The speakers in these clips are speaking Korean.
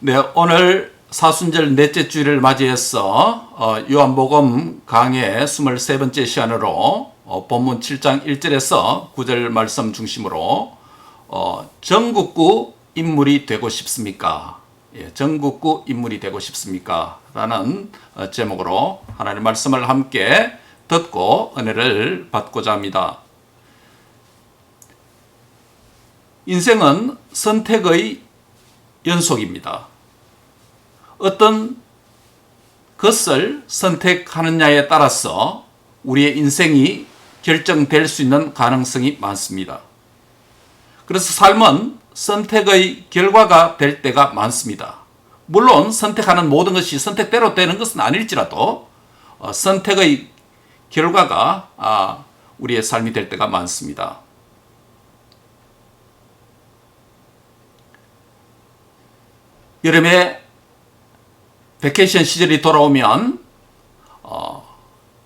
네, 오늘 사순절 넷째 주일을 맞이해서 요한복음 강해 23번째 시간으로 본문 7장 1절에서 9절 말씀 중심으로 전국구 인물이 되고 싶습니까? 전국구 인물이 되고 싶습니까? 라는 제목으로 하나님의 말씀을 함께 듣고 은혜를 받고자 합니다. 인생은 선택의 연속입니다. 어떤 것을 선택하느냐에 따라서 우리의 인생이 결정될 수 있는 가능성이 많습니다. 그래서 삶은 선택의 결과가 될 때가 많습니다. 물론 선택하는 모든 것이 선택대로 되는 것은 아닐지라도 선택의 결과가 우리의 삶이 될 때가 많습니다. 여름에 베케이션 시절이 돌아오면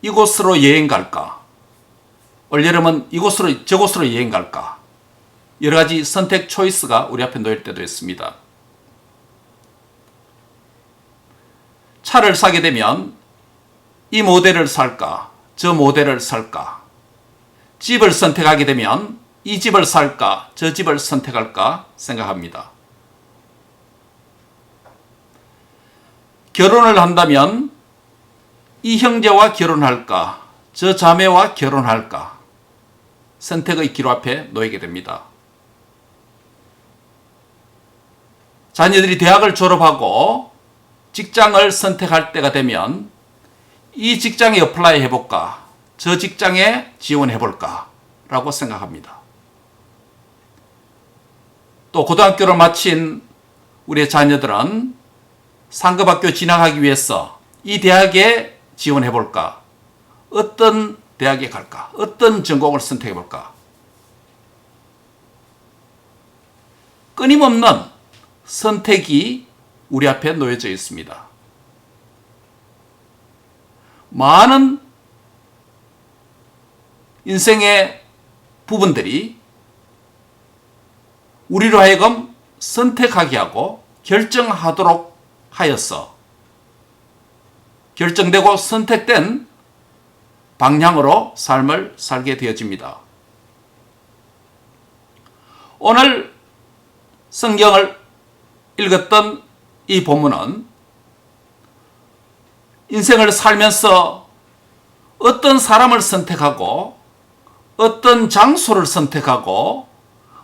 이곳으로 여행 갈까? 올여름은 이곳으로 저곳으로 여행 갈까? 여러 가지 선택 초이스가 우리 앞에 놓일 때도 있습니다. 차를 사게 되면 이 모델을 살까? 저 모델을 살까? 집을 선택하게 되면 이 집을 살까? 저 집을 선택할까? 생각합니다. 결혼을 한다면 이 형제와 결혼할까? 저 자매와 결혼할까? 선택의 기로 앞에 놓이게 됩니다. 자녀들이 대학을 졸업하고 직장을 선택할 때가 되면 이 직장에 어플라이 해볼까? 저 직장에 지원해볼까? 라고 생각합니다. 또 고등학교를 마친 우리의 자녀들은 상급학교 진학하기 위해서 이 대학에 지원해볼까? 어떤 대학에 갈까? 어떤 전공을 선택해볼까? 끊임없는 선택이 우리 앞에 놓여져 있습니다. 많은 인생의 부분들이 우리로 하여금 선택하게 하고 결정하도록 하여서 결정되고 선택된 방향으로 삶을 살게 되어집니다. 오늘 성경을 읽었던 이 본문은 인생을 살면서 어떤 사람을 선택하고 어떤 장소를 선택하고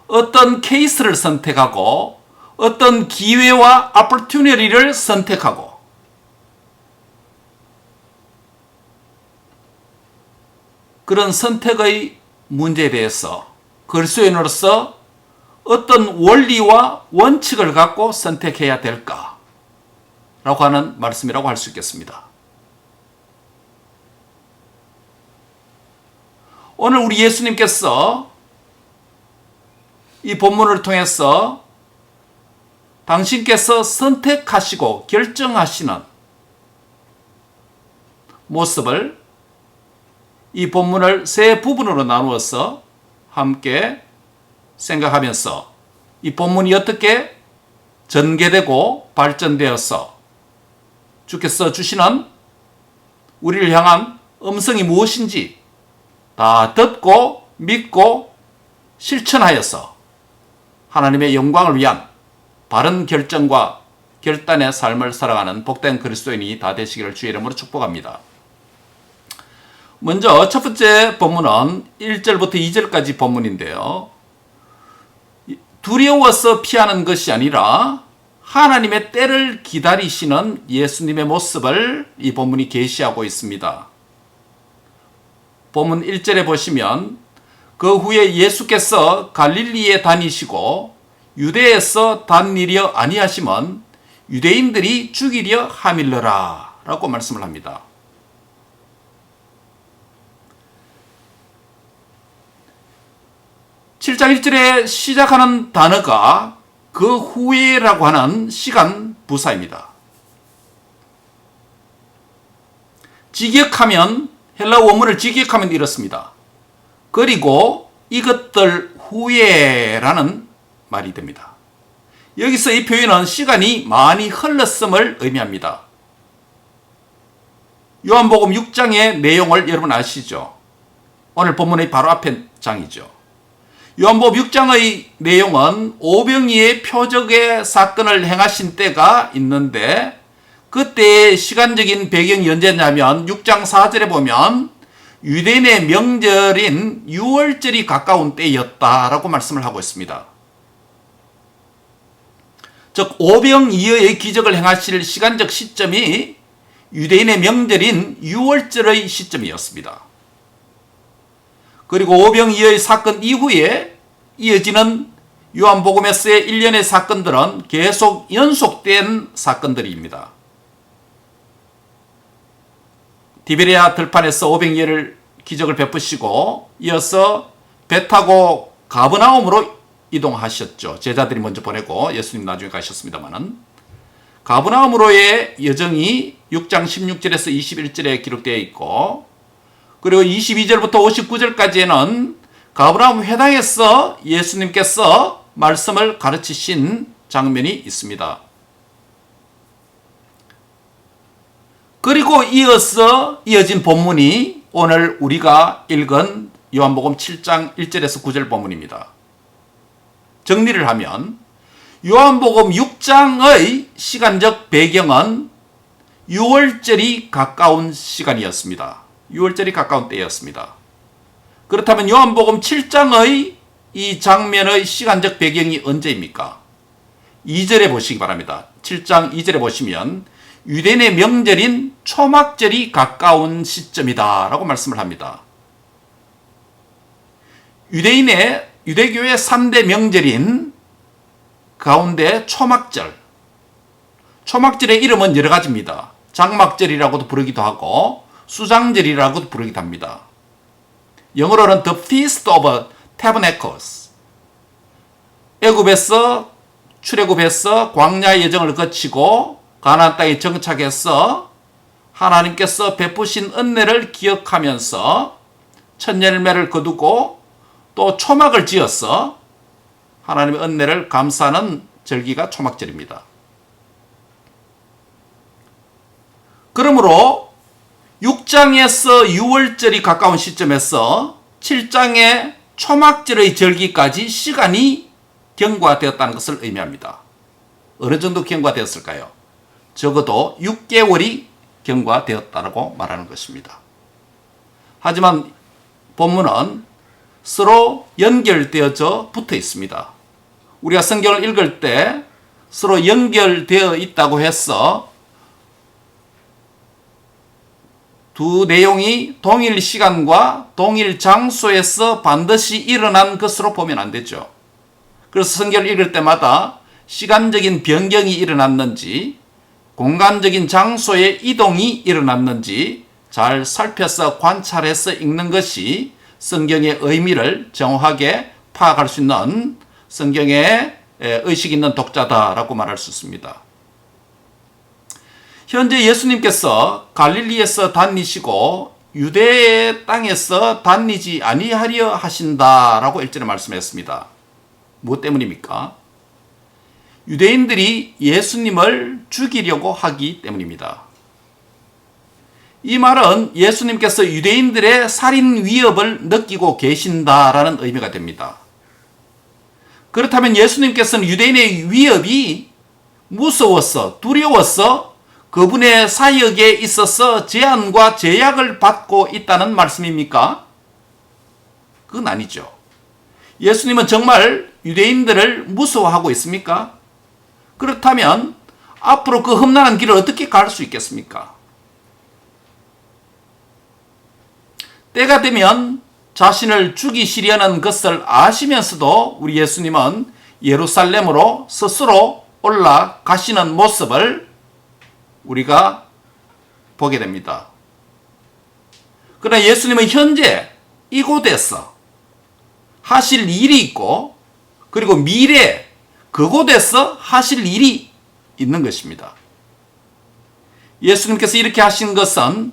어떤 케이스를 선택하고 어떤 기회와 opportunity를 선택하고 그런 선택의 문제에 대해서 그리스도인으로서 어떤 원리와 원칙을 갖고 선택해야 될까? 라고 하는 말씀이라고 할 수 있겠습니다. 오늘 우리 예수님께서 이 본문을 통해서 당신께서 선택하시고 결정하시는 모습을 이 본문을 세 부분으로 나누어서 함께 생각하면서 이 본문이 어떻게 전개되고 발전되어서 주께서 주시는 우리를 향한 음성이 무엇인지 다 듣고 믿고 실천하여서 하나님의 영광을 위한 바른 결정과 결단의 삶을 살아가는 복된 그리스도인이 다 되시기를 주의 이름으로 축복합니다. 먼저 첫 번째 본문은 1절부터 2절까지 본문인데요. 두려워서 피하는 것이 아니라 하나님의 때를 기다리시는 예수님의 모습을 이 본문이 계시하고 있습니다. 본문 1절에 보시면 그 후에 예수께서 갈릴리에 다니시고 유대에서 단일이여 아니하심은 유대인들이 죽이려 함일러라 라고 말씀을 합니다. (7장 1절에) 시작하는 단어가 그 후에라고 하는 시간 부사입니다. 직역하면 헬라 원문을 직역하면 이렇습니다. 그리고 이것들 후에라는 말이 됩니다. 여기서 이 표현은 시간이 많이 흘렀음을 의미합니다. 요한복음 6장의 내용을 여러분 아시죠? 오늘 본문의 바로 앞에 장이죠. 요한복음 6장의 내용은 오병이의 표적의 사건을 행하신 때가 있는데 그때의 시간적인 배경이 언제냐면 6장 4절에 보면 유대인의 명절인 유월절이 가까운 때였다라고 말씀을 하고 있습니다. 즉 오병이어의 기적을 행하실 시간적 시점이 유대인의 명절인 유월절의 시점이었습니다. 그리고 오병이어의 사건 이후에 이어지는 요한복음에서의 일련의 사건들은 계속 연속된 사건들입니다. 디베리아 들판에서 오병이어를 기적을 베푸시고 이어서 배 타고 가버나움으로 이동하셨죠. 제자들이 먼저 보내고 예수님 나중에 가셨습니다만은 가버나움으로의 여정이 6장 16절에서 21절에 기록되어 있고 그리고 22절부터 59절까지는 가버나움 회당에서 예수님께서 말씀을 가르치신 장면이 있습니다. 그리고 이어진 본문이 오늘 우리가 읽은 요한복음 7장 1절에서 9절 본문입니다. 정리를 하면 요한복음 6장의 시간적 배경은 유월절이 가까운 시간이었습니다. 유월절이 가까운 때였습니다. 그렇다면 요한복음 7장의 이 장면의 시간적 배경이 언제입니까? 2절에 보시기 바랍니다. 7장 2절에 보시면 유대인의 명절인 초막절이 가까운 시점이다 라고 말씀을 합니다. 유대교의 3대 명절인 가운데 초막절의 이름은 여러 가지입니다. 장막절이라고도 부르기도 하고 수장절이라고도 부르기도 합니다. 영어로는 The Feast of Tabernacles. 출애굽에서 광야의 여정을 거치고 가나안 땅에 정착해서 하나님께서 베푸신 은혜를 기억하면서 첫 열매를 거두고 또 초막을 지어서 하나님의 은혜를 감사하는 절기가 초막절입니다. 그러므로 6장에서 6월절이 가까운 시점에서 7장의 초막절의 절기까지 시간이 경과되었다는 것을 의미합니다. 어느 정도 경과되었을까요? 적어도 6개월이 경과되었다고 말하는 것입니다. 하지만 본문은 서로 연결되어져 붙어 있습니다. 우리가 성경을 읽을 때 서로 연결되어 있다고 해서 두 내용이 동일 시간과 동일 장소에서 반드시 일어난 것으로 보면 안 되죠. 그래서 성경을 읽을 때마다 시간적인 변경이 일어났는지 공간적인 장소의 이동이 일어났는지 잘 살펴서 관찰해서 읽는 것이 성경의 의미를 정확하게 파악할 수 있는 성경의 의식 있는 독자다라고 말할 수 있습니다. 현재 예수님께서 갈릴리에서 다니시고 유대의 땅에서 다니지 아니하려 하신다라고 1절에 말씀했습니다. 무엇 때문입니까? 유대인들이 예수님을 죽이려고 하기 때문입니다. 이 말은 예수님께서 유대인들의 살인 위협을 느끼고 계신다라는 의미가 됩니다. 그렇다면 예수님께서는 유대인의 위협이 무서워서 두려워서 그분의 사역에 있어서 제한과 제약을 받고 있다는 말씀입니까? 그건 아니죠. 예수님은 정말 유대인들을 무서워하고 있습니까? 그렇다면 앞으로 그 험난한 길을 어떻게 갈 수 있겠습니까? 때가 되면 자신을 죽이시려는 것을 아시면서도 우리 예수님은 예루살렘으로 스스로 올라가시는 모습을 우리가 보게 됩니다. 그러나 예수님은 현재 이곳에서 하실 일이 있고 그리고 미래 그곳에서 하실 일이 있는 것입니다. 예수님께서 이렇게 하신 것은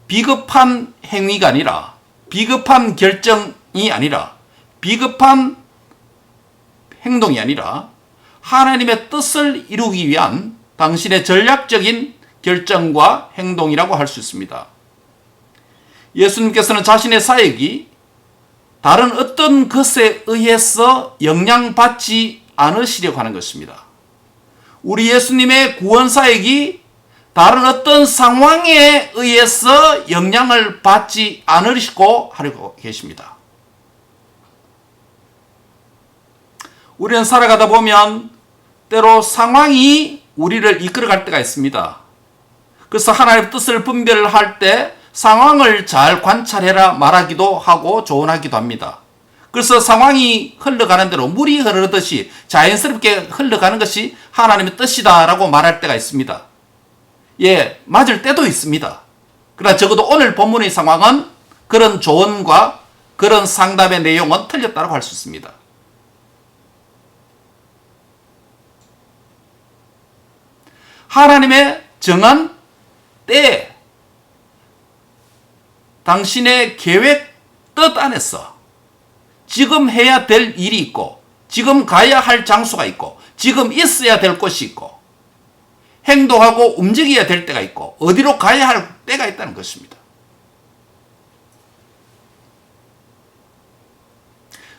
비겁한 행위가 아니라 비겁한 결정이 아니라 비겁한 행동이 아니라 하나님의 뜻을 이루기 위한 당신의 전략적인 결정과 행동이라고 할 수 있습니다. 예수님께서는 자신의 사역이 다른 어떤 것에 의해서 영향받지 않으시려고 하는 것입니다. 우리 예수님의 구원 사역이 다른 어떤 상황에 의해서 영향을 받지 않으시고 하려고 계십니다. 우리는 살아가다 보면 때로 상황이 우리를 이끌어갈 때가 있습니다. 그래서 하나님의 뜻을 분별할 때 상황을 잘 관찰해라 말하기도 하고 조언하기도 합니다. 그래서 상황이 흘러가는 대로 물이 흐르듯이 자연스럽게 흘러가는 것이 하나님의 뜻이다라고 말할 때가 있습니다. 예, 맞을 때도 있습니다. 그러나 적어도 오늘 본문의 상황은 그런 조언과 그런 상담의 내용은 틀렸다고 할 수 있습니다. 하나님의 정한 때에 당신의 계획 뜻 안에서 지금 해야 될 일이 있고 지금 가야 할 장소가 있고 지금 있어야 될 곳이 있고 행동하고 움직여야 될 때가 있고 어디로 가야 할 때가 있다는 것입니다.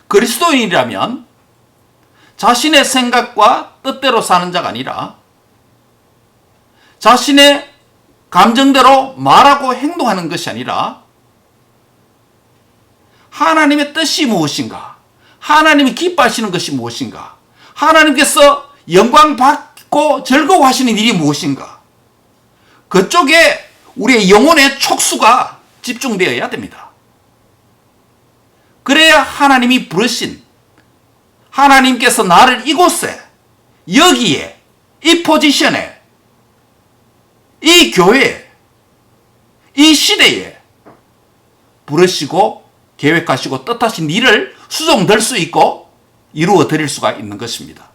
그리스도인이라면 자신의 생각과 뜻대로 사는 자가 아니라 자신의 감정대로 말하고 행동하는 것이 아니라 하나님의 뜻이 무엇인가? 하나님이 기뻐하시는 것이 무엇인가? 하나님께서 영광 받고 즐거워하시는 일이 무엇인가? 그쪽에 우리의 영혼의 촉수가 집중되어야 됩니다. 그래야 하나님이 부르신 하나님께서 나를 이곳에 여기에 이 포지션에 이 교회에 이 시대에 부르시고 계획하시고 뜻하신 일을 수종될 수 있고 이루어 드릴 수가 있는 것입니다.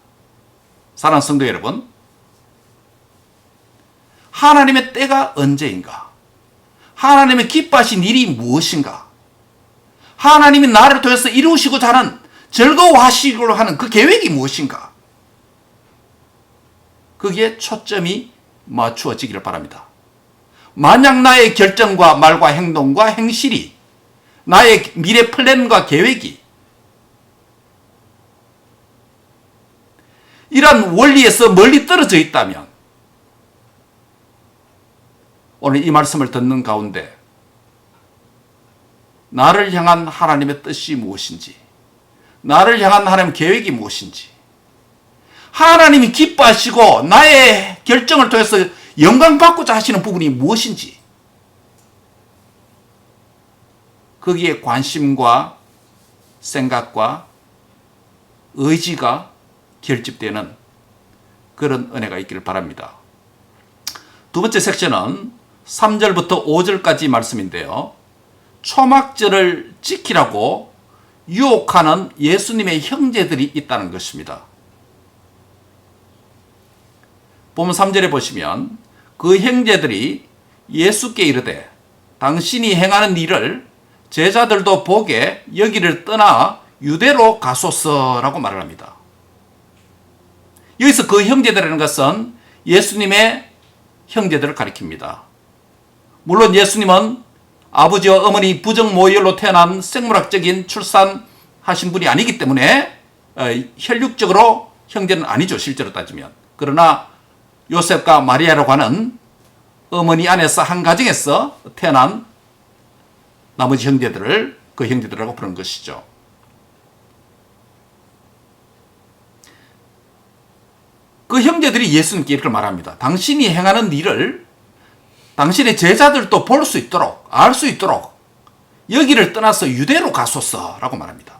사랑하는 성도 여러분, 하나님의 때가 언제인가? 하나님의 기뻐하신 일이 무엇인가? 하나님이 나를 통해서 이루시고자 하는 즐거워하시고자 하는 그 계획이 무엇인가? 거기에 초점이 맞추어지기를 바랍니다. 만약 나의 결정과 말과 행동과 행실이 나의 미래 플랜과 계획이 이러한 원리에서 멀리 떨어져 있다면 오늘 이 말씀을 듣는 가운데 나를 향한 하나님의 뜻이 무엇인지 나를 향한 하나님의 계획이 무엇인지 하나님이 기뻐하시고 나의 결정을 통해서 영광받고자 하시는 부분이 무엇인지 거기에 관심과 생각과 의지가 결집되는 그런 은혜가 있기를 바랍니다. 두 번째 섹션은 3절부터 5절까지 말씀인데요. 초막절을 지키라고 유혹하는 예수님의 형제들이 있다는 것입니다. 보면 3절에 보시면 그 형제들이 예수께 이르되 당신이 행하는 일을 제자들도 보게 여기를 떠나 유대로 가소서라고 말을 합니다. 여기서 그 형제들이라는 것은 예수님의 형제들을 가리킵니다. 물론 예수님은 아버지와 어머니 부정 모혈로 태어난 생물학적인 출산하신 분이 아니기 때문에 혈육적으로 형제는 아니죠, 실제로 따지면. 그러나 요셉과 마리아라고 하는 어머니 안에서 한 가정에서 태어난 나머지 형제들을 그 형제들이라고 부르는 것이죠. 그 형제들이 예수님께 이렇게 말합니다. 당신이 행하는 일을 당신의 제자들도 볼 수 있도록 알 수 있도록 여기를 떠나서 유대로 가소서라고 말합니다.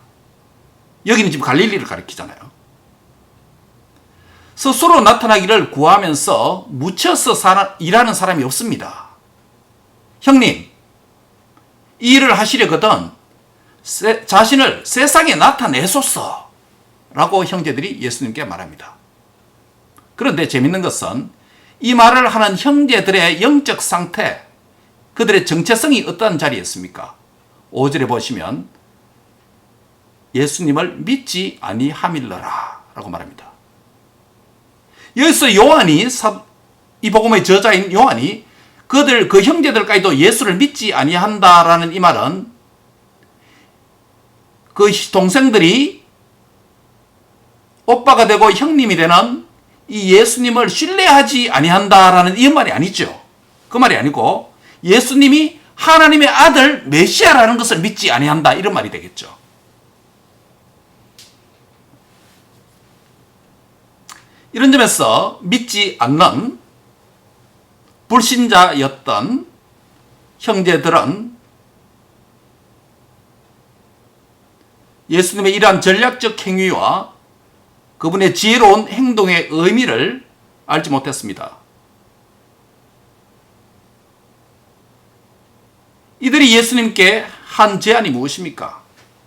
여기는 지금 갈릴리를 가리키잖아요. 스스로 나타나기를 구하면서 묻혀서 일하는 사람이 없습니다. 형님, 이 일을 하시려거든 자신을 세상에 나타내소서 라고 형제들이 예수님께 말합니다. 그런데 재밌는 것은 이 말을 하는 형제들의 영적 상태, 그들의 정체성이 어떤 자리였습니까? 5절에 보시면 예수님을 믿지 아니함일러라 라고 말합니다. 여기서 요한이 이 복음의 저자인 요한이 그 형제들까지도 예수를 믿지 아니한다라는 이 말은 그 동생들이 오빠가 되고 형님이 되는 이 예수님을 신뢰하지 아니한다라는 이 말이 아니죠. 그 말이 아니고 예수님이 하나님의 아들 메시아라는 것을 믿지 아니한다 이런 말이 되겠죠. 이런 점에서 믿지 않는 불신자였던 형제들은 예수님의 이러한 전략적 행위와 그분의 지혜로운 행동의 의미를 알지 못했습니다. 이들이 예수님께 한 제안이 무엇입니까?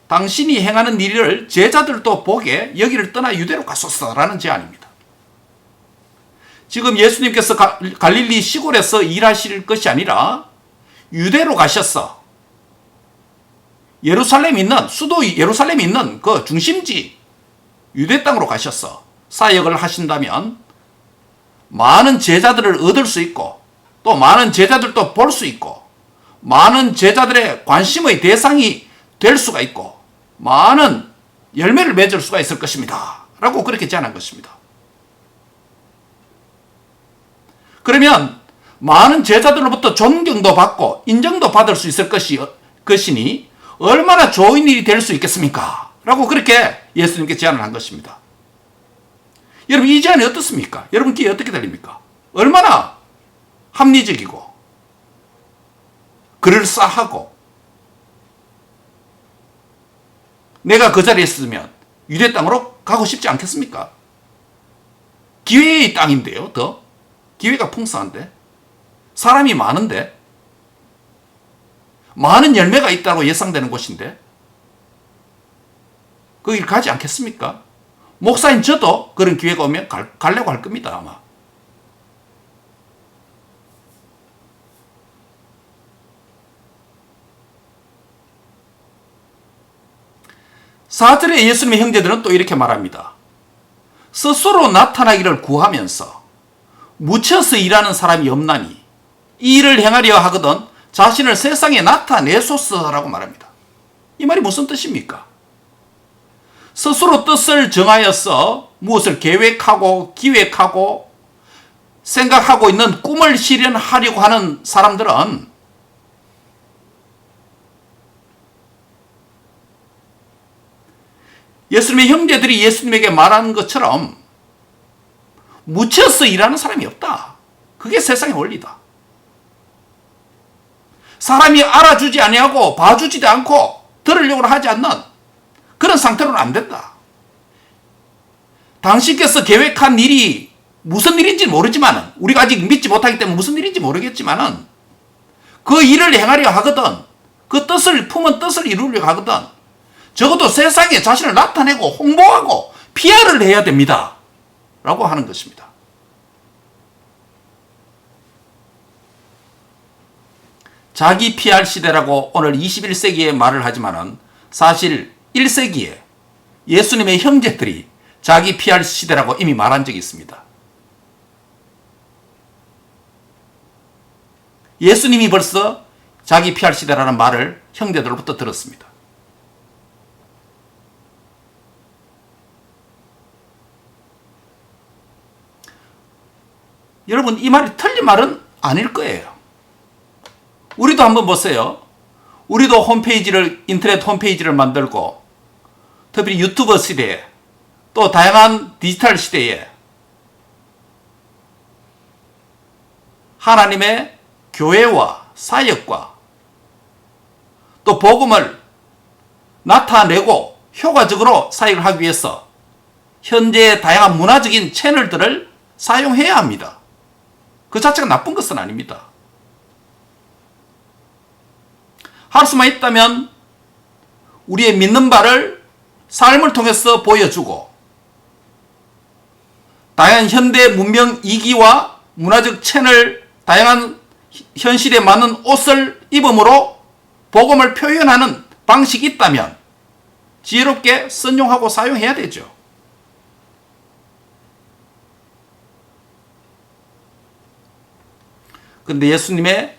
당신이 행하는 일을 제자들도 보게 여기를 떠나 유대로 가소서라는 제안입니다. 지금 예수님께서 갈릴리 시골에서 일하실 것이 아니라 유대로 가셨어. 예루살렘에 있는 수도 예루살렘에 있는 그 중심지 유대 땅으로 가셨어. 사역을 하신다면 많은 제자들을 얻을 수 있고 또 많은 제자들도 볼 수 있고 많은 제자들의 관심의 대상이 될 수가 있고 많은 열매를 맺을 수가 있을 것입니다. 라고 그렇게 제안한 것입니다. 그러면 많은 제자들로부터 존경도 받고 인정도 받을 수 있을 것이니 얼마나 좋은 일이 될 수 있겠습니까? 라고 그렇게 예수님께 제안을 한 것입니다. 여러분 이 제안이 어떻습니까? 여러분 귀에 어떻게 들립니까? 얼마나 합리적이고 그럴싸하고 내가 그 자리에 있으면 유대 땅으로 가고 싶지 않겠습니까? 기회의 땅인데요. 더 기회가 풍성한데 사람이 많은데 많은 열매가 있다고 예상되는 곳인데 거길 가지 않겠습니까? 목사인 저도 그런 기회가 오면 가려고 할 겁니다. 아마. 사절의 예수님의 형제들은 또 이렇게 말합니다. 스스로 나타나기를 구하면서 묻혀서 일하는 사람이 없나니 이 일을 행하려 하거든 자신을 세상에 나타내소서라고 말합니다. 이 말이 무슨 뜻입니까? 스스로 뜻을 정하여서 무엇을 계획하고 기획하고 생각하고 있는 꿈을 실현하려고 하는 사람들은 예수님의 형제들이 예수님에게 말하는 것처럼 묻혀서 일하는 사람이 없다. 그게 세상의 원리다. 사람이 알아주지 아니하고 봐주지도 않고 들으려고 하지 않는 그런 상태로는 안 된다. 당신께서 계획한 일이 무슨 일인지 모르지만 우리가 아직 믿지 못하기 때문에 무슨 일인지 모르겠지만 그 일을 행하려 하거든 그 뜻을 품은 뜻을 이루려고 하거든 적어도 세상에 자신을 나타내고 홍보하고 PR을 해야 됩니다. 라고 하는 것입니다. 자기 PR 시대라고 오늘 21세기에 말을 하지만은 사실 1세기에 예수님의 형제들이 자기 PR 시대라고 이미 말한 적이 있습니다. 예수님이 벌써 자기 PR 시대라는 말을 형제들로부터 들었습니다. 여러분 이 말이 틀린 말은 아닐 거예요. 우리도 한번 보세요. 우리도 인터넷 홈페이지를 만들고 특히 유튜버 시대에 또 다양한 디지털 시대에 하나님의 교회와 사역과 또 복음을 나타내고 효과적으로 사역을 하기 위해서 현재의 다양한 문화적인 채널들을 사용해야 합니다. 그 자체가 나쁜 것은 아닙니다. 할 수만 있다면 우리의 믿는 바를 삶을 통해서 보여주고 다양한 현대 문명 이기와 문화적 채널 다양한 현실에 맞는 옷을 입음으로 복음을 표현하는 방식이 있다면 지혜롭게 선용하고 사용해야 되죠. 그런데 예수님의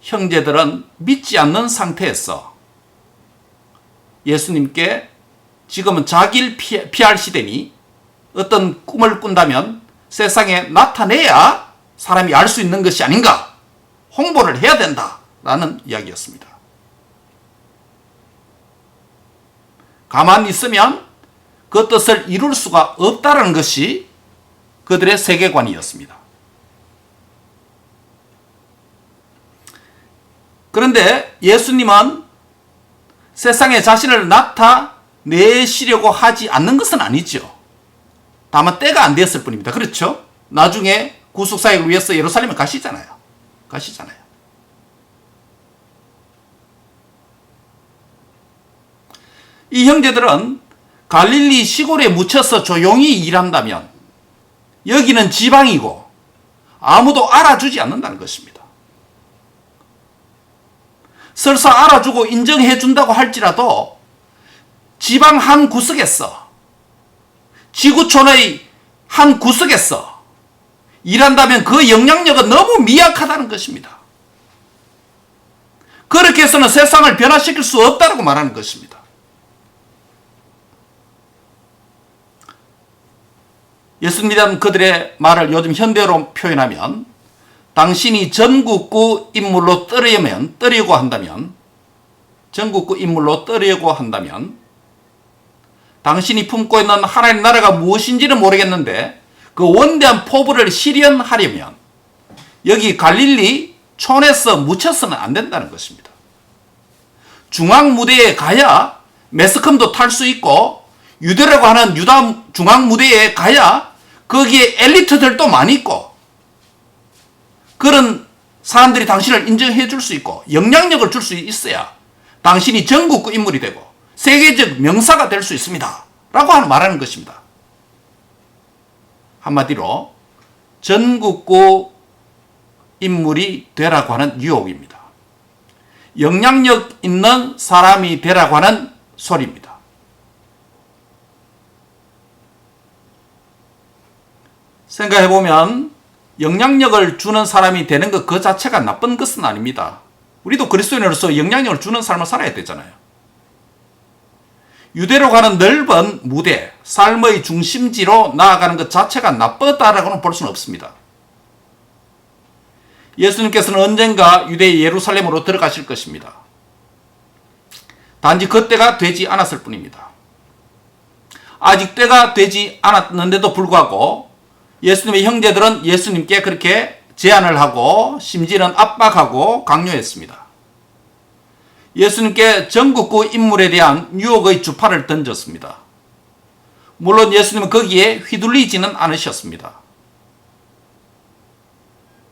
형제들은 믿지 않는 상태에서 예수님께 지금은 자기를 피할 시대니 어떤 꿈을 꾼다면 세상에 나타내야 사람이 알 수 있는 것이 아닌가, 홍보를 해야 된다라는 이야기였습니다. 가만히 있으면 그 뜻을 이룰 수가 없다는 것이 그들의 세계관이었습니다. 그런데 예수님은 세상에 자신을 나타내시려고 하지 않는 것은 아니죠. 다만 때가 안 되었을 뿐입니다. 그렇죠? 나중에 구속사역을 위해서 예루살렘에 가시잖아요. 이 형제들은 갈릴리 시골에 묻혀서 조용히 일한다면 여기는 지방이고 아무도 알아주지 않는다는 것입니다. 설사 알아주고 인정해 준다고 할지라도 지방 한 구석에서, 지구촌의 한 구석에서 일한다면 그 영향력은 너무 미약하다는 것입니다. 그렇게 해서는 세상을 변화시킬 수 없다고 말하는 것입니다. 예수님이란 그들의 말을 요즘 현대로 표현하면 당신이 전국구 인물로 떠려고 한다면 당신이 품고 있는 하나님 나라가 무엇인지는 모르겠는데 그 원대한 포부를 실현하려면 여기 갈릴리 촌에서 묻혀서는 안 된다는 것입니다. 중앙 무대에 가야 매스컴도 탈 수 있고 유대라고 하는 유다 중앙 무대에 가야 거기에 엘리트들도 많이 있고 그런 사람들이 당신을 인정해 줄 수 있고 영향력을 줄 수 있어야 당신이 전국구 인물이 되고 세계적 명사가 될 수 있습니다. 라고 말하는 것입니다. 한마디로 전국구 인물이 되라고 하는 유혹입니다. 영향력 있는 사람이 되라고 하는 소리입니다. 생각해보면 영향력을 주는 사람이 되는 것 그 자체가 나쁜 것은 아닙니다. 우리도 그리스도인으로서 영향력을 주는 삶을 살아야 되잖아요. 유대로 가는 넓은 무대, 삶의 중심지로 나아가는 것 자체가 나쁘다라고는 볼 수는 없습니다. 예수님께서는 언젠가 유대 예루살렘으로 들어가실 것입니다. 단지 그때가 되지 않았을 뿐입니다. 아직 때가 되지 않았는데도 불구하고 예수님의 형제들은 예수님께 그렇게 제안을 하고 심지어는 압박하고 강요했습니다. 예수님께 전국구 인물에 대한 유혹의 주파를 던졌습니다. 물론 예수님은 거기에 휘둘리지는 않으셨습니다.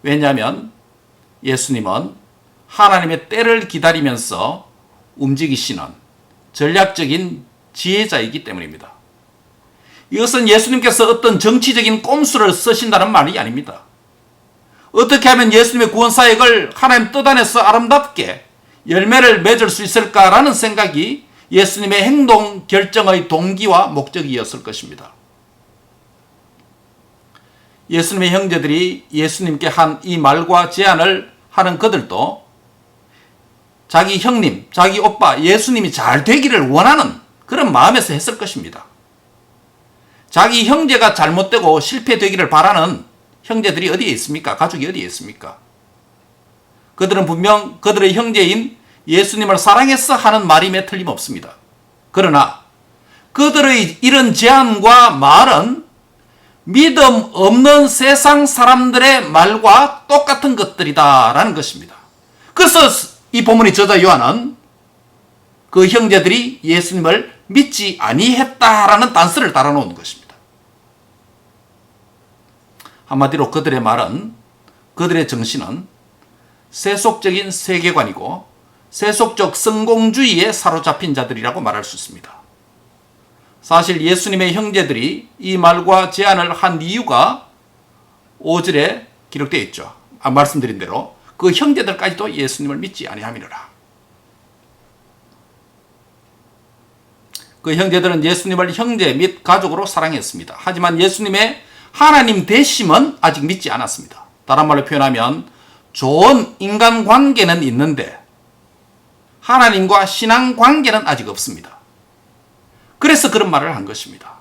왜냐하면 예수님은 하나님의 때를 기다리면서 움직이시는 전략적인 지혜자이기 때문입니다. 이것은 예수님께서 어떤 정치적인 꼼수를 쓰신다는 말이 아닙니다. 어떻게 하면 예수님의 구원사역을 하나님 뜻 안에서 아름답게 열매를 맺을 수 있을까라는 생각이 예수님의 행동 결정의 동기와 목적이었을 것입니다. 예수님의 형제들이 예수님께 한 이 말과 제안을 하는 그들도 자기 형님, 자기 오빠 예수님이 잘 되기를 원하는 그런 마음에서 했을 것입니다. 자기 형제가 잘못되고 실패되기를 바라는 형제들이 어디에 있습니까? 가족이 어디에 있습니까? 그들은 분명 그들의 형제인 예수님을 사랑해서 하는 말임에 틀림없습니다. 그러나 그들의 이런 제안과 말은 믿음 없는 세상 사람들의 말과 똑같은 것들이다라는 것입니다. 그래서 이 본문의 저자 요한은 그 형제들이 예수님을 믿지 아니했다라는 단서를 달아놓은 것입니다. 한마디로 그들의 말은, 그들의 정신은 세속적인 세계관이고 세속적 성공주의에 사로잡힌 자들이라고 말할 수 있습니다. 사실 예수님의 형제들이 이 말과 제안을 한 이유가 5절에 기록되어 있죠. 말씀드린 대로 그 형제들까지도 예수님을 믿지 아니함이라. 그 형제들은 예수님을 형제 및 가족으로 사랑했습니다. 하지만 예수님의 하나님 되심은 아직 믿지 않았습니다. 다른 말로 표현하면 좋은 인간관계는 있는데 하나님과 신앙관계는 아직 없습니다. 그래서 그런 말을 한 것입니다.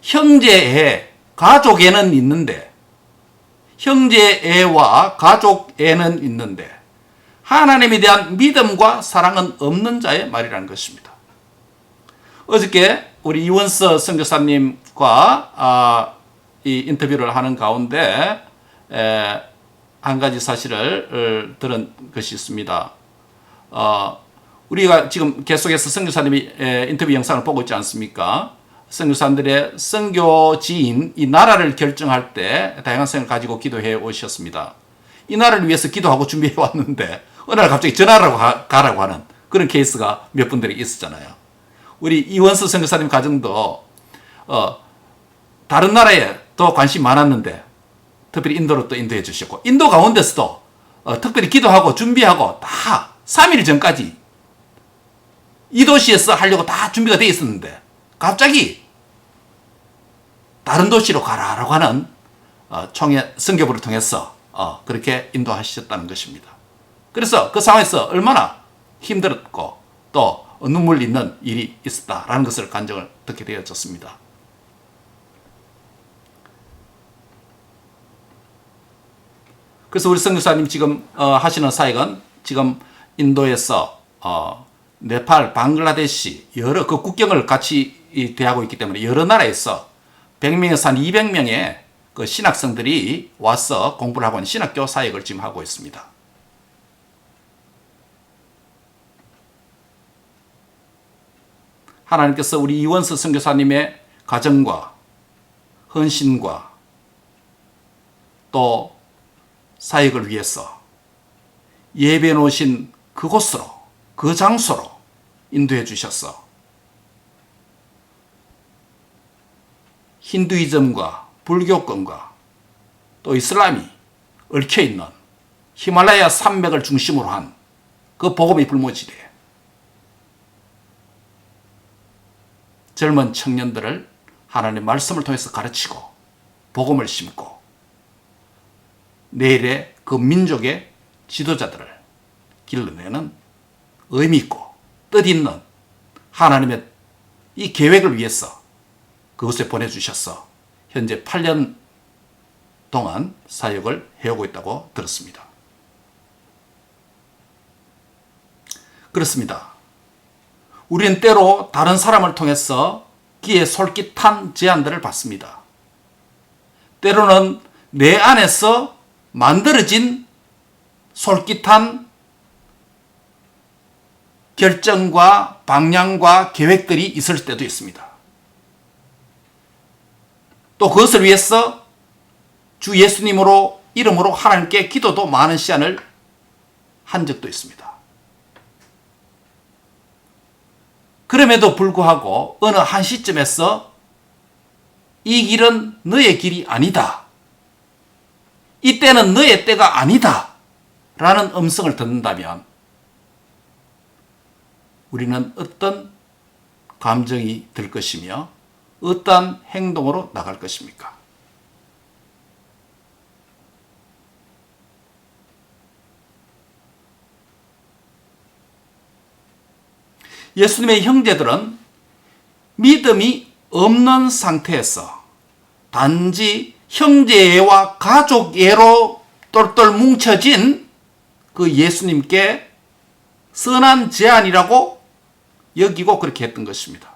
형제애, 가족애는 있는데 형제애와 가족애는 있는데 하나님에 대한 믿음과 사랑은 없는 자의 말이라는 것입니다. 어저께 우리 이원서 선교사님과 이 인터뷰를 하는 가운데 한 가지 사실을 들은 것이 있습니다. 우리가 지금 계속해서 선교사님이 인터뷰 영상을 보고 있지 않습니까? 선교사님들의 선교지인 이 나라를 결정할 때 다양한 생각을 가지고 기도해 오셨습니다. 이 나라를 위해서 기도하고 준비해 왔는데 어느 날 갑자기 전화라고 가라고 하는 그런 케이스가 몇 분들이 있었잖아요. 우리 이원수 선교사님 가정도 다른 나라에 더 관심이 많았는데 특별히 인도로 또 인도해 주셨고 인도 가운데서도 특별히 기도하고 준비하고 다 3일 전까지 이 도시에서 하려고 다 준비가 돼 있었는데 갑자기 다른 도시로 가라라고 하는 총회 선교부를 통해서 그렇게 인도하셨다는 것입니다. 그래서 그 상황에서 얼마나 힘들었고 또 눈물 있는 일이 있었다라는 것을 간증을 듣게 되어졌습니다. 그래서 우리 선교사님 지금 하시는 사역은 지금 인도에서 네팔, 방글라데시 여러 그 국경을 같이 대하고 있기 때문에 여러 나라에서 100명에서 한 200명의 그 신학생들이 와서 공부를 하고 있는 신학교 사역을 지금 하고 있습니다. 하나님께서 우리 이원수 선교사님의 가정과 헌신과 또 사역을 위해서 예배 놓으신 그곳으로 그 장소로 인도해 주셔서 힌두이즘과 불교권과 또 이슬람이 얽혀있는 히말라야 산맥을 중심으로 한 그 복음의 불모지대에 젊은 청년들을 하나님의 말씀을 통해서 가르치고 복음을 심고 내일의 그 민족의 지도자들을 길러내는 의미 있고 뜻있는 하나님의 이 계획을 위해서 그곳에 보내주셔서 현재 8년 동안 사역을 해오고 있다고 들었습니다. 그렇습니다. 우리는 때로 다른 사람을 통해서 귀에 솔깃한 제안들을 받습니다. 때로는 내 안에서 만들어진 솔깃한 결정과 방향과 계획들이 있을 때도 있습니다. 또 그것을 위해서 주 예수님으로 이름으로 하나님께 기도도 많은 시간을 한 적도 있습니다. 그럼에도 불구하고 어느 한 시점에서 이 길은 너의 길이 아니다. 이때는 너의 때가 아니다. 라는 음성을 듣는다면 우리는 어떤 감정이 들 것이며 어떠한 행동으로 나갈 것입니까? 예수님의 형제들은 믿음이 없는 상태에서 단지 형제애와 가족애로 똘똘 뭉쳐진 그 예수님께 선한 제안이라고 여기고 그렇게 했던 것입니다.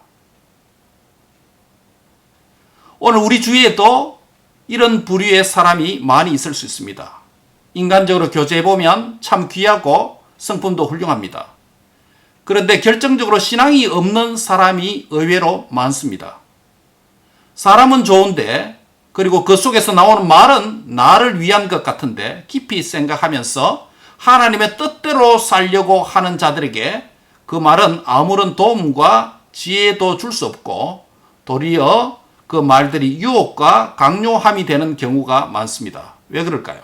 오늘 우리 주위에도 이런 부류의 사람이 많이 있을 수 있습니다. 인간적으로 교제해보면 참 귀하고 성품도 훌륭합니다. 그런데 결정적으로 신앙이 없는 사람이 의외로 많습니다. 사람은 좋은데 그리고 그 속에서 나오는 말은 나를 위한 것 같은데 깊이 생각하면서 하나님의 뜻대로 살려고 하는 자들에게 그 말은 아무런 도움과 지혜도 줄 수 없고 도리어 그 말들이 유혹과 강요함이 되는 경우가 많습니다. 왜 그럴까요?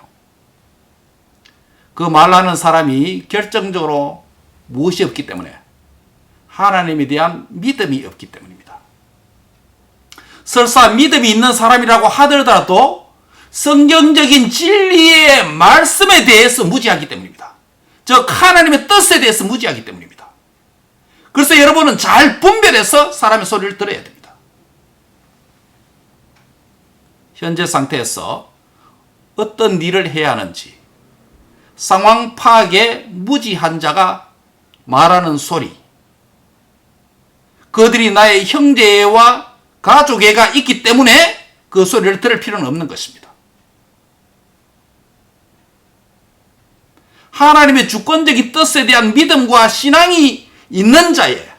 그 말하는 사람이 결정적으로 무엇이 없기 때문에 하나님에 대한 믿음이 없기 때문입니다. 설사 믿음이 있는 사람이라고 하더라도 성경적인 진리의 말씀에 대해서 무지하기 때문입니다. 즉 하나님의 뜻에 대해서 무지하기 때문입니다. 그래서 여러분은 잘 분별해서 사람의 소리를 들어야 됩니다. 현재 상태에서 어떤 일을 해야 하는지 상황 파악에 무지한 자가 말하는 소리, 그들이 나의 형제와 가족애가 있기 때문에 그 소리를 들을 필요는 없는 것입니다. 하나님의 주권적인 뜻에 대한 믿음과 신앙이 있는 자의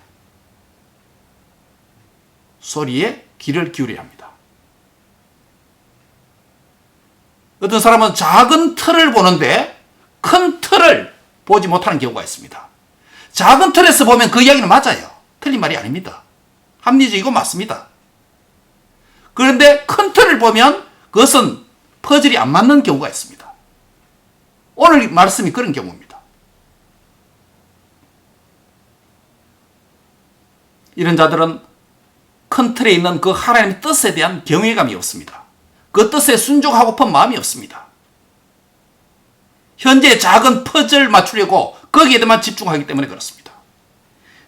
소리에 귀를 기울여야 합니다. 어떤 사람은 작은 틀을 보는데 큰 틀을 보지 못하는 경우가 있습니다. 작은 틀에서 보면 그 이야기는 맞아요. 틀린 말이 아닙니다. 합리적이고 맞습니다. 그런데 큰 틀을 보면 그것은 퍼즐이 안 맞는 경우가 있습니다. 오늘 말씀이 그런 경우입니다. 이런 자들은 큰 틀에 있는 그 하나님의 뜻에 대한 경외감이 없습니다. 그 뜻에 순종하고픈 마음이 없습니다. 현재 작은 퍼즐 맞추려고 거기에만 집중하기 때문에 그렇습니다.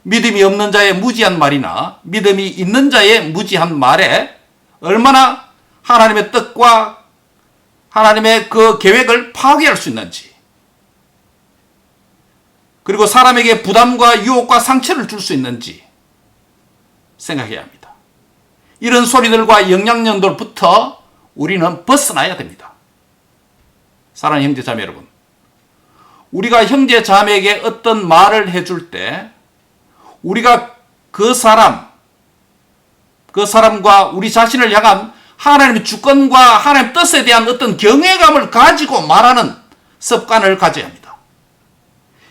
믿음이 없는 자의 무지한 말이나 믿음이 있는 자의 무지한 말에 얼마나 하나님의 뜻과 하나님의 그 계획을 파괴할 수 있는지, 그리고 사람에게 부담과 유혹과 상처를 줄 수 있는지 생각해야 합니다. 이런 소리들과 영향력들부터 우리는 벗어나야 됩니다. 사랑하는 형제 자매 여러분, 우리가 형제 자매에게 어떤 말을 해줄 때 우리가 그 사람과 우리 자신을 향한 하나님의 주권과 하나님의 뜻에 대한 어떤 경외감을 가지고 말하는 습관을 가져야 합니다.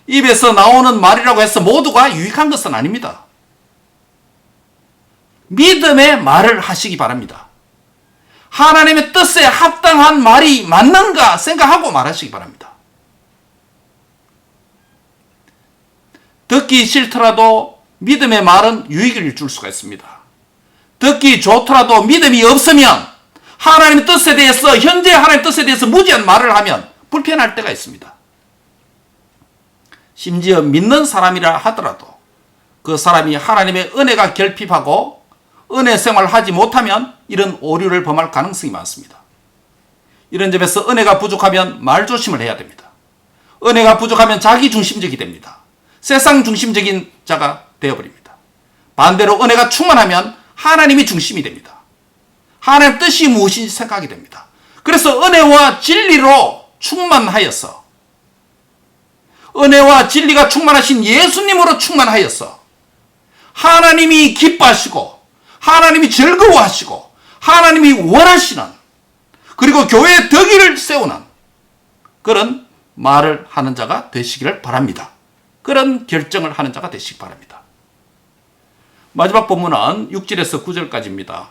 입에서 나오는 말이라고 해서 모두가 유익한 것은 아닙니다. 믿음의 말을 하시기 바랍니다. 하나님의 뜻에 합당한 말이 맞는가 생각하고 말하시기 바랍니다. 듣기 싫더라도 믿음의 말은 유익을 줄 수가 있습니다. 듣기 좋더라도 믿음이 없으면 하나님의 뜻에 대해서, 현재 하나님의 뜻에 대해서 무지한 말을 하면 불편할 때가 있습니다. 심지어 믿는 사람이라 하더라도 그 사람이 하나님의 은혜가 결핍하고 은혜 생활을 하지 못하면 이런 오류를 범할 가능성이 많습니다. 이런 점에서 은혜가 부족하면 말조심을 해야 됩니다. 은혜가 부족하면 자기 중심적이 됩니다. 세상 중심적인 자가 되어버립니다. 반대로 은혜가 충만하면 하나님이 중심이 됩니다. 하나님의 뜻이 무엇인지 생각하게 됩니다. 그래서 은혜와 진리로 충만하여서, 은혜와 진리가 충만하신 예수님으로 충만하여서 하나님이 기뻐하시고 하나님이 즐거워하시고 하나님이 원하시는, 그리고 교회의 덕의를 세우는 그런 말을 하는 자가 되시기를 바랍니다. 그런 결정을 하는 자가 되시기 바랍니다. 마지막 본문은 6절에서 9절까지입니다.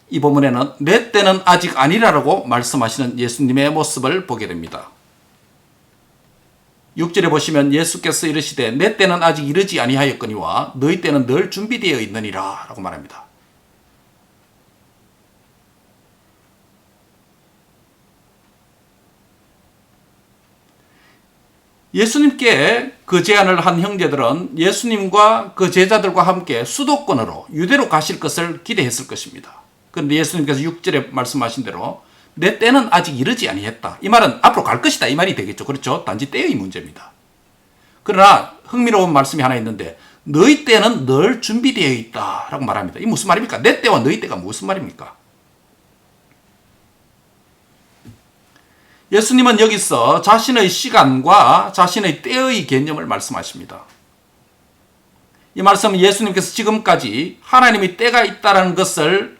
이 본문에는 내 때는 아직 아니라라고 말씀하시는 예수님의 모습을 보게 됩니다. 6절에 보시면 예수께서 이르시되 내 때는 아직 이르지 아니하였거니와 너희 때는 늘 준비되어 있느니라 라고 말합니다. 예수님께 그 제안을 한 형제들은 예수님과 그 제자들과 함께 수도권으로 유대로 가실 것을 기대했을 것입니다. 그런데 예수님께서 6절에 말씀하신 대로 내 때는 아직 이르지 아니했다. 이 말은 앞으로 갈 것이다 이 말이 되겠죠. 그렇죠? 단지 때의 문제입니다. 그러나 흥미로운 말씀이 하나 있는데 너희 때는 늘 준비되어 있다 라고 말합니다. 이 무슨 말입니까? 내 때와 너희 때가 무슨 말입니까? 예수님은 여기서 자신의 시간과 자신의 때의 개념을 말씀하십니다. 이 말씀은 예수님께서 지금까지 하나님의 때가 있다는 것을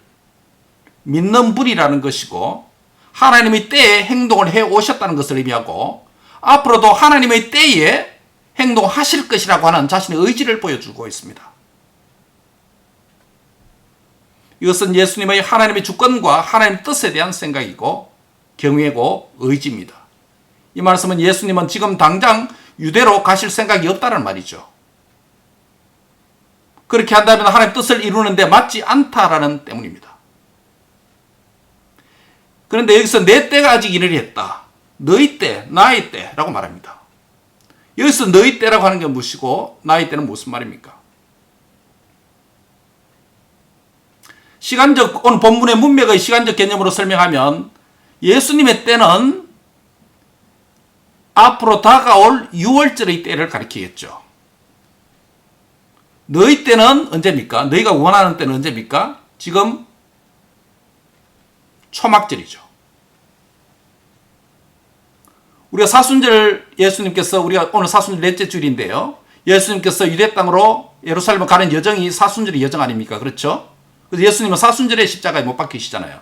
믿는 분이라는 것이고 하나님의 때에 행동을 해 오셨다는 것을 의미하고 앞으로도 하나님의 때에 행동하실 것이라고 하는 자신의 의지를 보여주고 있습니다. 이것은 예수님의 하나님의 주권과 하나님의 뜻에 대한 생각이고 경외고 의지입니다. 이 말씀은 예수님은 지금 당장 유대로 가실 생각이 없다는 말이죠. 그렇게 한다면 하나님의 뜻을 이루는데 맞지 않다라는 때문입니다. 그런데 그런데 여기서 내 때가 아직 이르리했다. 너희 때, 나의 때라고 말합니다. 여기서 너희 때라고 하는 게 무엇이고 나의 때는 무슨 말입니까? 시간적, 오늘 본문의 문맥의 시간적 개념으로 설명하면 예수님의 때는 앞으로 다가올 6월절의 때를 가리키겠죠. 너희 때는 언제입니까? 너희가 원하는 때는 언제입니까? 지금 초막절이죠. 우리가 사순절 예수님께서 우리가 오늘 사순절 넷째 주일인데요. 예수님께서 유대 땅으로 예루살렘을 가는 여정이 사순절의 여정 아닙니까? 그렇죠? 그래서 예수님은 사순절에 십자가에 못 박히시잖아요.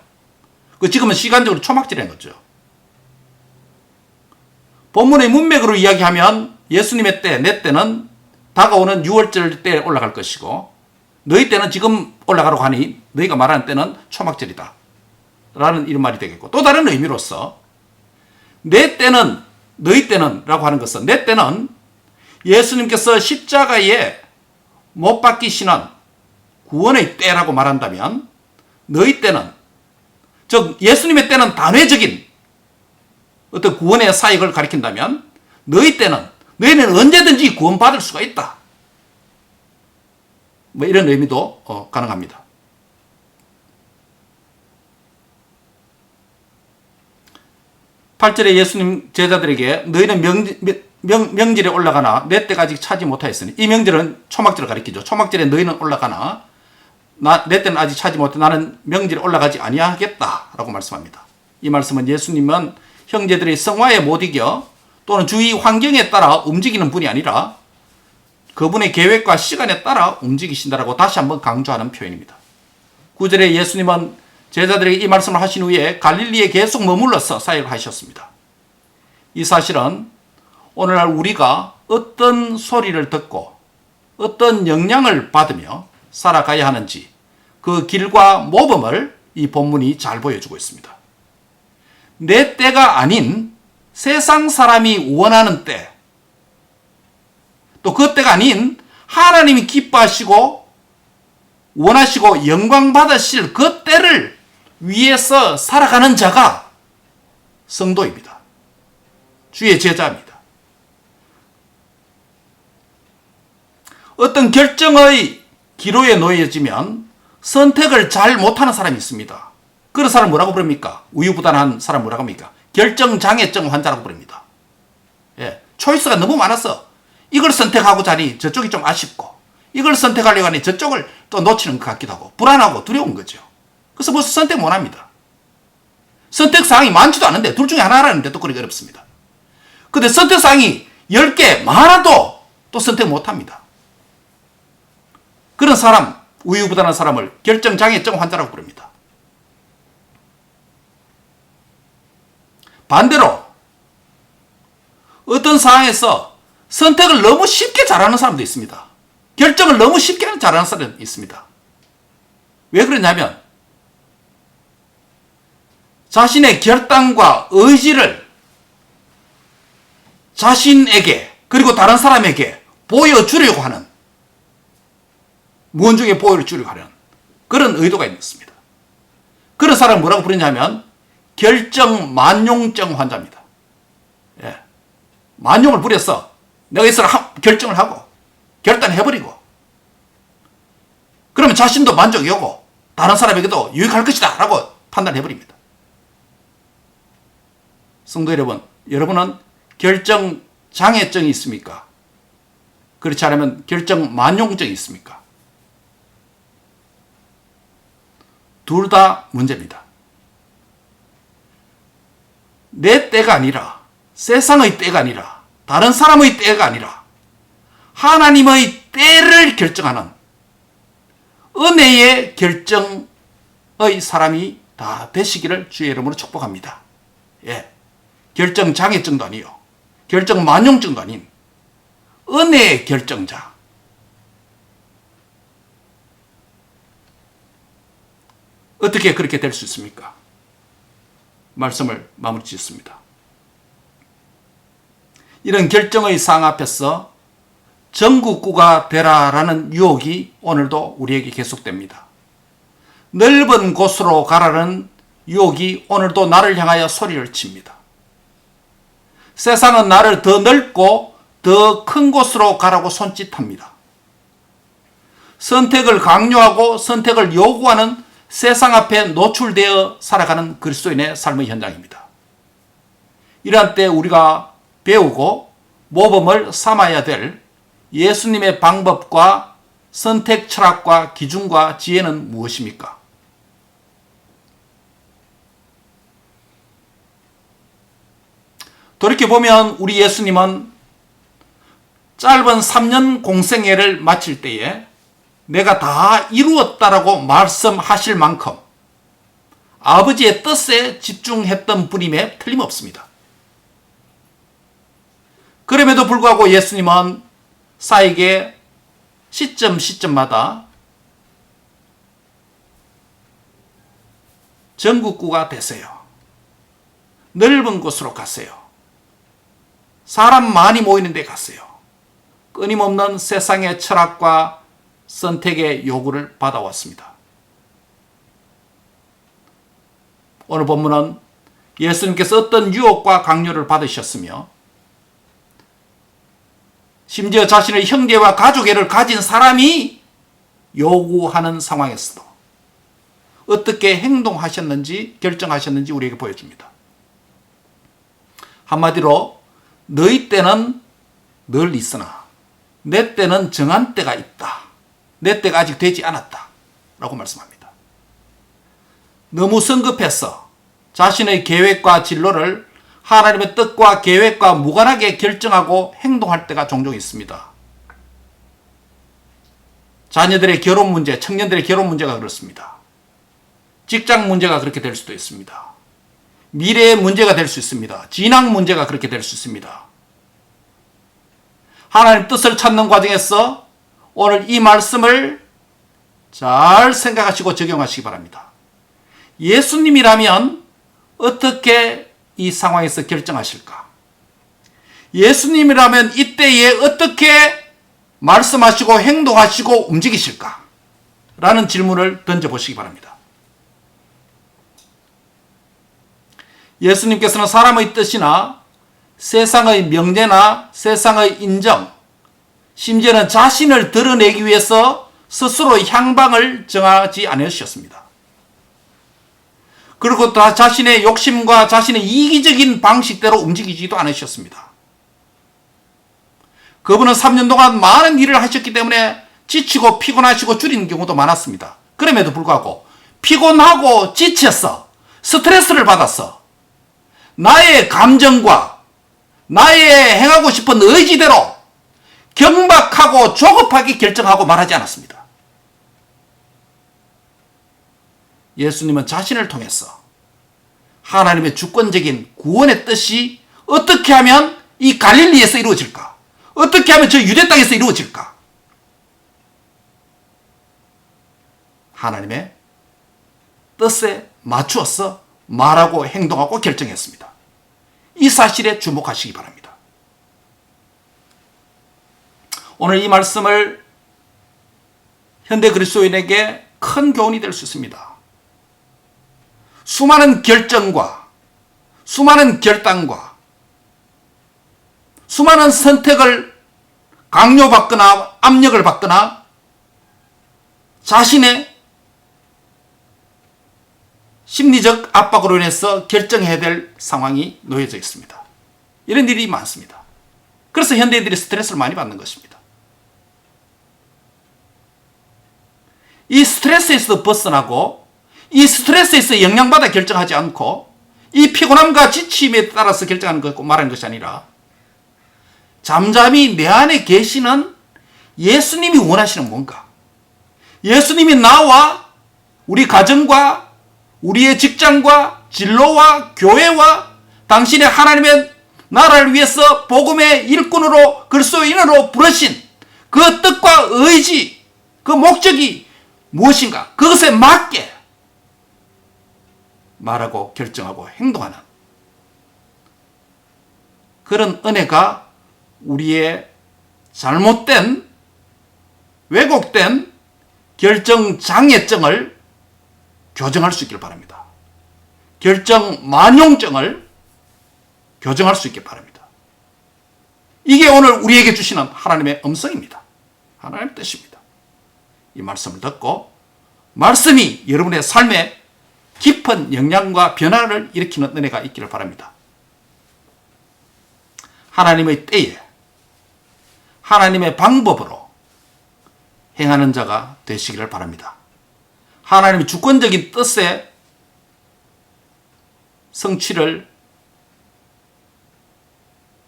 그 지금은 시간적으로 초막절인 거죠. 본문의 문맥으로 이야기하면 예수님의 때, 내 때는 다가오는 6월절 때 올라갈 것이고 너희 때는 지금 올라가려고 하니 너희가 말하는 때는 초막절이다 라는 이런 말이 되겠고, 또 다른 의미로서 내 때는, 너희 때는 라고 하는 것은, 내 때는 예수님께서 십자가에 못 박히시는 구원의 때라고 말한다면, 너희 때는, 즉 예수님의 때는 단회적인 어떤 구원의 사역을 가리킨다면, 너희 때는, 너희는 언제든지 구원받을 수가 있다, 뭐 이런 의미도 가능합니다. 팔절에 예수님 제자들에게 너희는 명절에 올라가나 내 때가 아직 차지 못하였으니, 이 명절은 초막절을 가리키죠. 초막절에 너희는 올라가나 내 때는 아직 차지 못해 나는 명절에 올라가지 아니하겠다라고 말씀합니다. 이 말씀은 예수님은 형제들의 성화에 못 이겨 또는 주위 환경에 따라 움직이는 분이 아니라 그분의 계획과 시간에 따라 움직이신다라고 다시 한번 강조하는 표현입니다. 9절에 예수님은 제자들에게 이 말씀을 하신 후에 갈릴리에 계속 머물러서 사역을 하셨습니다. 이 사실은 오늘날 우리가 어떤 소리를 듣고 어떤 영향을 받으며 살아가야 하는지 그 길과 모범을 이 본문이 잘 보여주고 있습니다. 내 때가 아닌 세상 사람이 원하는 때, 또 그 때가 아닌 하나님이 기뻐하시고 원하시고 영광 받으실 그 때를 위해서 살아가는 자가 성도입니다. 주의 제자입니다. 어떤 결정의 기로에 놓여지면 선택을 잘 못하는 사람이 있습니다. 그런 사람 뭐라고 부릅니까? 우유부단한 사람 뭐라고 합니까? 결정장애증 환자라고 부릅니다. 예, 초이스가 너무 많아서 이걸 선택하고자 하니 저쪽이 좀 아쉽고, 이걸 선택하려고 하니 저쪽을 또 놓치는 것 같기도 하고 불안하고 두려운 거죠. 그래서 벌써 선택 못합니다. 선택사항이 많지도 않은데 둘 중에 하나라는데 또 그러기 어렵습니다. 근데 선택사항이 10개 많아도 또 선택 못합니다. 그런 사람, 우유부단한 사람을 결정장애증 환자라고 부릅니다. 반대로 어떤 상황에서 선택을 너무 쉽게 잘하는 사람도 있습니다. 결정을 너무 쉽게 잘하는 사람도 있습니다. 왜 그러냐면 자신의 결단과 의지를 자신에게 그리고 다른 사람에게 보여주려고 하는, 무언중에 보여주려고 하는 그런 의도가 있습니다. 그런 사람을 뭐라고 부르냐면 결정 만용증 환자입니다. 예. 만용을 부려서 내가 이 사람 결정을 하고 결단해버리고 그러면 자신도 만족이 오고 다른 사람에게도 유익할 것이다 라고 판단해버립니다. 성도 여러분, 여러분은 결정 장애증이 있습니까? 그렇지 않으면 결정 만용증이 있습니까? 둘 다 문제입니다. 내 때가 아니라, 세상의 때가 아니라, 다른 사람의 때가 아니라 하나님의 때를 결정하는 은혜의 결정의 사람이 다 되시기를 주의 이름으로 축복합니다. 예. 결정 장애증도 아니요, 결정 만용증도 아닌 은혜의 결정자. 어떻게 그렇게 될 수 있습니까? 말씀을 마무리 짓습니다. 이런 결정의 상 앞에서 전국구가 되라라는 유혹이 오늘도 우리에게 계속됩니다. 넓은 곳으로 가라는 유혹이 오늘도 나를 향하여 소리를 칩니다. 세상은 나를 더 넓고 더 큰 곳으로 가라고 손짓합니다. 선택을 강요하고 선택을 요구하는 세상 앞에 노출되어 살아가는 그리스도인의 삶의 현장입니다. 이러한 때 우리가 배우고 모범을 삼아야 될 예수님의 방법과 선택 철학과 기준과 지혜는 무엇입니까? 돌이켜보면 우리 예수님은 짧은 3년 공생애를 마칠 때에 내가 다 이루었다라고 말씀하실 만큼 아버지의 뜻에 집중했던 분임에 틀림없습니다. 그럼에도 불구하고 예수님은 사에게 시점마다 전국구가 되세요. 넓은 곳으로 가세요. 사람 많이 모이는 데 가세요. 끊임없는 세상의 철학과 선택의 요구를 받아왔습니다. 오늘 본문은 예수님께서 어떤 유혹과 강요를 받으셨으며 심지어 자신의 형제와 가족애를 가진 사람이 요구하는 상황에서도 어떻게 행동하셨는지 결정하셨는지 우리에게 보여줍니다. 한마디로 너희 때는 늘 있으나 내 때는 정한 때가 있다. 내 때가 아직 되지 않았다. 라고 말씀합니다. 너무 성급해서 자신의 계획과 진로를 하나님의 뜻과 계획과 무관하게 결정하고 행동할 때가 종종 있습니다. 자녀들의 결혼 문제, 청년들의 결혼 문제가 그렇습니다. 직장 문제가 그렇게 될 수도 있습니다. 미래의 문제가 될 수 있습니다. 진학 문제가 그렇게 될 수 있습니다. 하나님 뜻을 찾는 과정에서 오늘 이 말씀을 잘 생각하시고 적용하시기 바랍니다. 예수님이라면 어떻게 이 상황에서 결정하실까? 예수님이라면 이때에 어떻게 말씀하시고 행동하시고 움직이실까? 라는 질문을 던져보시기 바랍니다. 예수님께서는 사람의 뜻이나 세상의 명제나 세상의 인정, 심지어는 자신을 드러내기 위해서 스스로 향방을 정하지 않으셨습니다. 그리고 다 자신의 욕심과 자신의 이기적인 방식대로 움직이지도 않으셨습니다. 그분은 3년 동안 많은 일을 하셨기 때문에 지치고 피곤하시고 줄이는 경우도 많았습니다. 그럼에도 불구하고 피곤하고 지쳤어, 스트레스를 받았어, 나의 감정과 나의 행하고 싶은 의지대로 경박하고 조급하게 결정하고 말하지 않았습니다. 예수님은 자신을 통해서 하나님의 주권적인 구원의 뜻이 어떻게 하면 이 갈릴리에서 이루어질까? 어떻게 하면 저 유대 땅에서 이루어질까? 하나님의 뜻에 맞추어서 말하고 행동하고 결정했습니다. 이 사실에 주목하시기 바랍니다. 오늘 이 말씀을 현대 그리스도인에게 큰 교훈이 될 수 있습니다. 수많은 결정과 수많은 결단과 수많은 선택을 강요받거나 압력을 받거나 자신의 심리적 압박으로 인해서 결정해야 될 상황이 놓여져 있습니다. 이런 일이 많습니다. 그래서 현대인들이 스트레스를 많이 받는 것입니다. 이 스트레스에서 벗어나고 이 스트레스에서 영향받아 결정하지 않고 이 피곤함과 지침에 따라서 결정하는 것 말하는 것이 아니라 잠잠히 내 안에 계시는 예수님이 원하시는 뭔가, 예수님이 나와 우리 가정과 우리의 직장과 진로와 교회와 당신의 하나님의 나라를 위해서 복음의 일꾼으로 그리스도인으로 부르신 그 뜻과 의지, 그 목적이 무엇인가, 그것에 맞게 말하고 결정하고 행동하는 그런 은혜가 우리의 잘못된 왜곡된 결정장애증을 교정할 수 있기를 바랍니다. 결정 만용정을 교정할 수 있게 바랍니다. 이게 오늘 우리에게 주시는 하나님의 음성입니다. 하나님의 뜻입니다. 이 말씀을 듣고 말씀이 여러분의 삶에 깊은 영향과 변화를 일으키는 은혜가 있기를 바랍니다. 하나님의 때에 하나님의 방법으로 행하는 자가 되시기를 바랍니다. 하나님의 주권적인 뜻의 성취를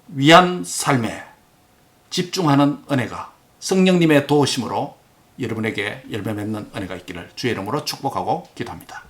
위한 삶에 집중하는 은혜가 성령님의 도우심으로 여러분에게 열매 맺는 은혜가 있기를 주의 이름으로 축복하고 기도합니다.